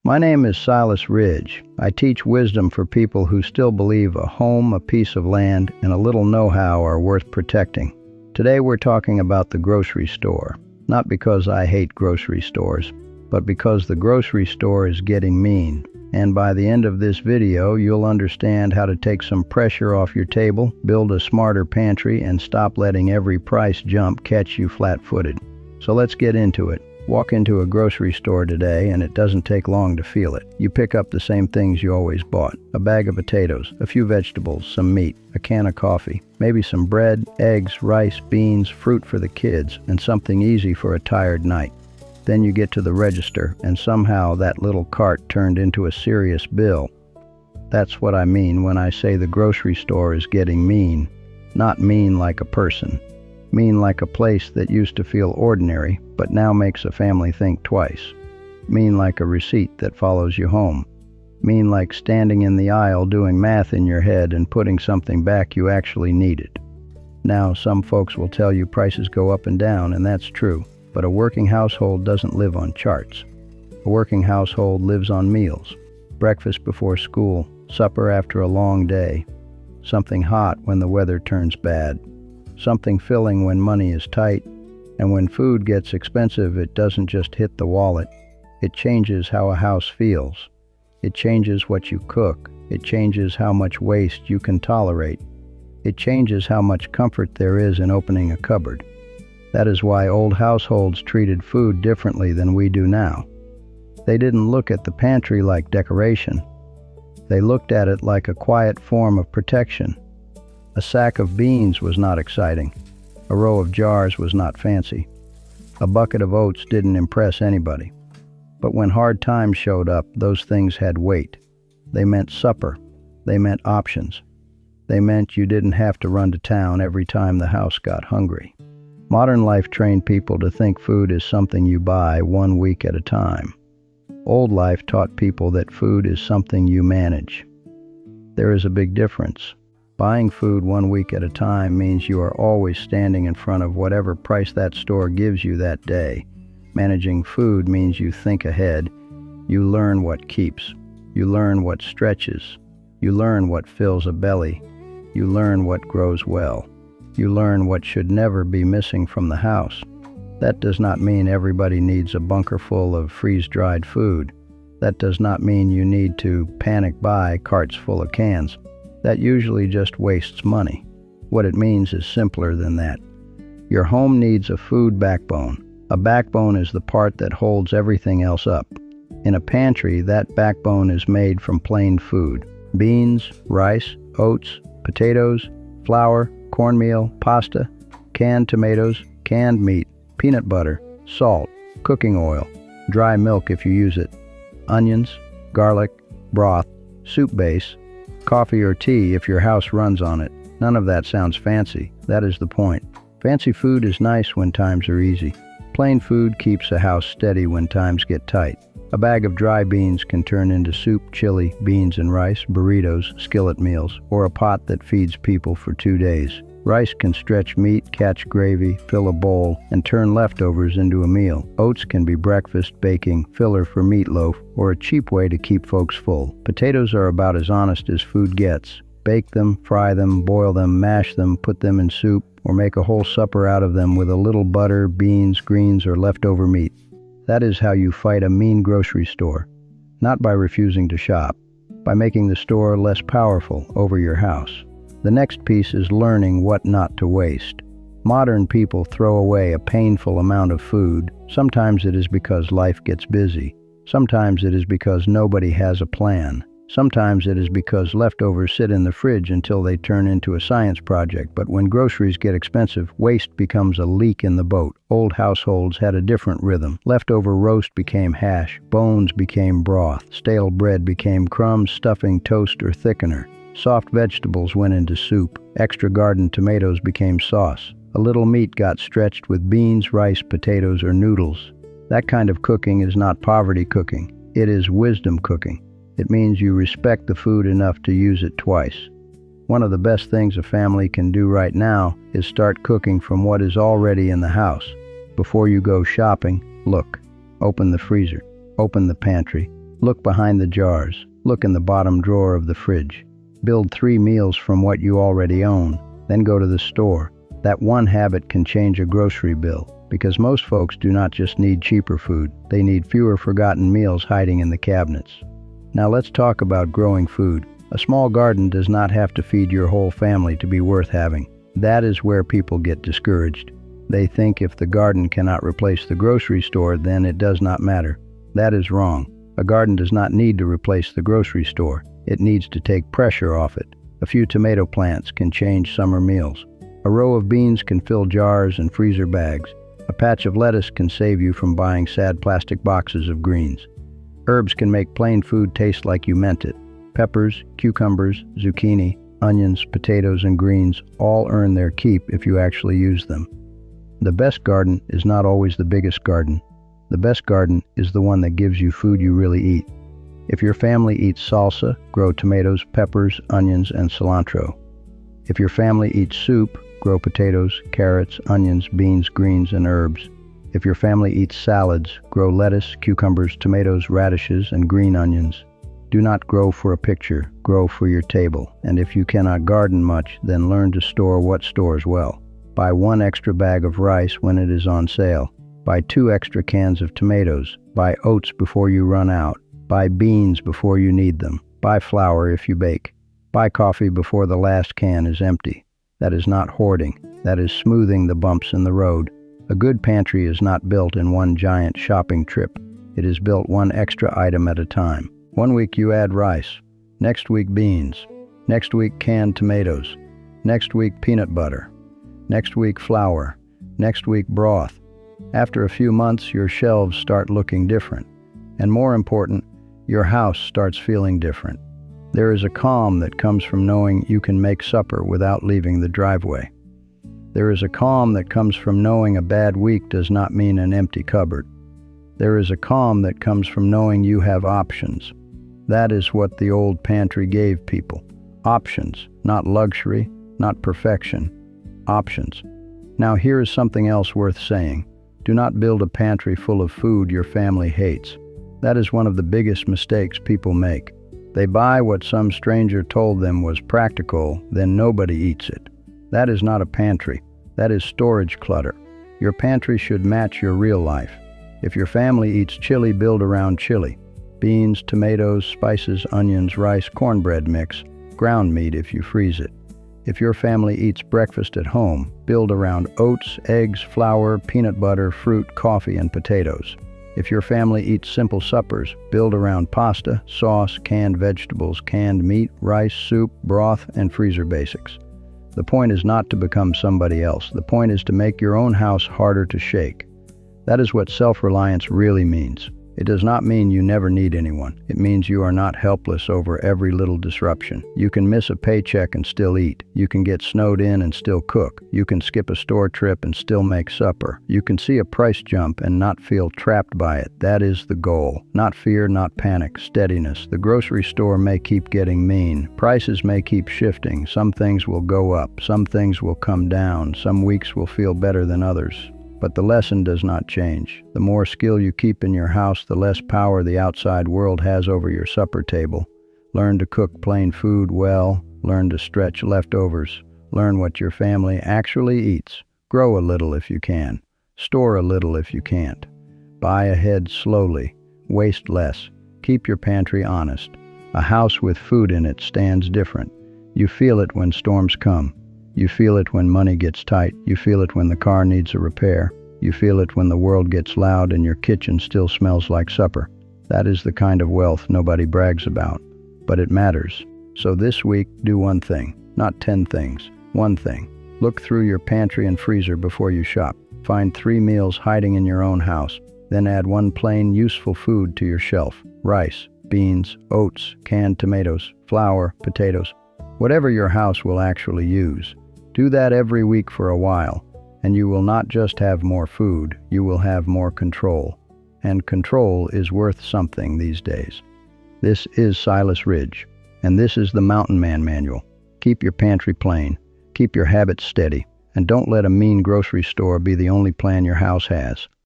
My name is Silas Ridge. I teach wisdom for people who still believe a home, a piece of land, and a little know-how are worth protecting. Today we're talking about the grocery store. Not because I hate grocery stores, but because the grocery store is getting mean. And by the end of this video, you'll understand how to take some pressure off your table, build a smarter pantry, and stop letting every price jump catch you flat-footed. So let's get into it. Walk into a grocery store today and it doesn't take long to feel it. You pick up the same things you always bought. A bag of potatoes, a few vegetables, some meat, a can of coffee, maybe some bread, eggs, rice, beans, fruit for the kids, and something easy for a tired night. Then you get to the register and somehow that little cart turned into a serious bill. That's what I mean when I say the grocery store is getting mean. Not mean like a person. Mean like a place that used to feel ordinary, but now makes a family think twice. Mean like a receipt that follows you home. Mean like standing in the aisle doing math in your head and putting something back you actually needed. Now, some folks will tell you prices go up and down, and that's true, but a working household doesn't live on charts. A working household lives on meals. Breakfast before school, supper after a long day, something hot when the weather turns bad, something filling when money is tight, and when food gets expensive, it doesn't just hit the wallet. It changes how a house feels. It changes what you cook. It changes how much waste you can tolerate. It changes how much comfort there is in opening a cupboard. That is why old households treated food differently than we do now. They didn't look at the pantry like decoration. They looked at it like a quiet form of protection. A sack of beans was not exciting. A row of jars was not fancy. A bucket of oats didn't impress anybody. But when hard times showed up, those things had weight. They meant supper. They meant options. They meant you didn't have to run to town every time the house got hungry. Modern life trained people to think food is something you buy 1 week at a time. Old life taught people that food is something you manage. There is a big difference. Buying food 1 week at a time means you are always standing in front of whatever price that store gives you that day. Managing food means you think ahead. You learn what keeps. You learn what stretches. You learn what fills a belly. You learn what grows well. You learn what should never be missing from the house. That does not mean everybody needs a bunker full of freeze-dried food. That does not mean you need to panic buy carts full of cans. That usually just wastes money. What it means is simpler than that. Your home needs a food backbone. A backbone is the part that holds everything else up. In a pantry, that backbone is made from plain food. Beans, rice, oats, potatoes, flour, cornmeal, pasta, canned tomatoes, canned meat, peanut butter, salt, cooking oil, dry milk if you use it, onions, garlic, broth, soup base, coffee or tea if your house runs on it. None of that sounds fancy. That is the point. Fancy food is nice when times are easy. Plain food keeps a house steady when times get tight. A bag of dry beans can turn into soup, chili, beans and rice, burritos, skillet meals, or a pot that feeds people for 2 days. Rice can stretch meat, catch gravy, fill a bowl, and turn leftovers into a meal. Oats can be breakfast, baking, filler for meatloaf, or a cheap way to keep folks full. Potatoes are about as honest as food gets. Bake them, fry them, boil them, mash them, put them in soup, or make a whole supper out of them with a little butter, beans, greens, or leftover meat. That is how you fight a mean grocery store. Not by refusing to shop, by making the store less powerful over your house. The next piece is learning what not to waste. Modern people throw away a painful amount of food. Sometimes it is because life gets busy. Sometimes it is because nobody has a plan. Sometimes it is because leftovers sit in the fridge until they turn into a science project. But when groceries get expensive, waste becomes a leak in the boat. Old households had a different rhythm. Leftover roast became hash. Bones became broth. Stale bread became crumbs, stuffing, toast, or thickener. Soft vegetables went into soup. Extra garden tomatoes became sauce. A little meat got stretched with beans, rice, potatoes, or noodles. That kind of cooking is not poverty cooking. It is wisdom cooking. It means you respect the food enough to use it twice. One of the best things a family can do right now is start cooking from what is already in the house. Before you go shopping, look. Open the freezer. Open the pantry. Look behind the jars. Look in the bottom drawer of the fridge. Build 3 meals from what you already own, then go to the store. That one habit can change a grocery bill, because most folks do not just need cheaper food, they need fewer forgotten meals hiding in the cabinets. Now let's talk about growing food. A small garden does not have to feed your whole family to be worth having. That is where people get discouraged. They think if the garden cannot replace the grocery store, then it does not matter. That is wrong. A garden does not need to replace the grocery store. It needs to take pressure off it. A few tomato plants can change summer meals. A row of beans can fill jars and freezer bags. A patch of lettuce can save you from buying sad plastic boxes of greens. Herbs can make plain food taste like you meant it. Peppers, cucumbers, zucchini, onions, potatoes, and greens all earn their keep if you actually use them. The best garden is not always the biggest garden. The best garden is the one that gives you food you really eat. If your family eats salsa, grow tomatoes, peppers, onions, and cilantro. If your family eats soup, grow potatoes, carrots, onions, beans, greens, and herbs. If your family eats salads, grow lettuce, cucumbers, tomatoes, radishes, and green onions. Do not grow for a picture, grow for your table. And if you cannot garden much, then learn to store what stores well. Buy 1 extra bag of rice when it is on sale. Buy 2 extra cans of tomatoes. Buy oats before you run out. Buy beans before you need them. Buy flour if you bake. Buy coffee before the last can is empty. That is not hoarding. That is smoothing the bumps in the road. A good pantry is not built in one giant shopping trip. It is built one extra item at a time. One week you add rice. Next week beans. Next week canned tomatoes. Next week peanut butter. Next week flour. Next week broth. After a few months, your shelves start looking different. And more important, your house starts feeling different. There is a calm that comes from knowing you can make supper without leaving the driveway. There is a calm that comes from knowing a bad week does not mean an empty cupboard. There is a calm that comes from knowing you have options. That is what the old pantry gave people. Options, not luxury, not perfection. Options. Now here is something else worth saying. Do not build a pantry full of food your family hates. That is one of the biggest mistakes people make. They buy what some stranger told them was practical, then nobody eats it. That is not a pantry. That is storage clutter. Your pantry should match your real life. If your family eats chili, build around chili. Beans, tomatoes, spices, onions, rice, cornbread mix, ground meat if you freeze it. If your family eats breakfast at home, build around oats, eggs, flour, peanut butter, fruit, coffee, and potatoes. If your family eats simple suppers, build around pasta, sauce, canned vegetables, canned meat, rice, soup, broth, and freezer basics. The point is not to become somebody else. The point is to make your own house harder to shake. That is what self-reliance really means. It does not mean you never need anyone. It means you are not helpless over every little disruption. You can miss a paycheck and still eat. You can get snowed in and still cook. You can skip a store trip and still make supper. You can see a price jump and not feel trapped by it. That is the goal. Not fear, not panic, steadiness. The grocery store may keep getting mean. Prices may keep shifting. Some things will go up. Some things will come down. Some weeks will feel better than others. But the lesson does not change. The more skill you keep in your house, the less power the outside world has over your supper table. Learn to cook plain food well. Learn to stretch leftovers. Learn what your family actually eats. Grow a little if you can. Store a little if you can't. Buy ahead slowly. Waste less. Keep your pantry honest. A house with food in it stands different. You feel it when storms come. You feel it when money gets tight. You feel it when the car needs a repair. You feel it when the world gets loud and your kitchen still smells like supper. That is the kind of wealth nobody brags about, but it matters. So this week, do one thing, not 10 things. One thing. Look through your pantry and freezer before you shop. Find 3 meals hiding in your own house. Then add 1 plain, useful food to your shelf. Rice, beans, oats, canned tomatoes, flour, potatoes. Whatever your house will actually use. Do that every week for a while, and you will not just have more food, you will have more control. And control is worth something these days. This is Silas Ridge, and this is the Mountain Man Manual. Keep your pantry plain, keep your habits steady, and don't let a mean grocery store be the only plan your house has.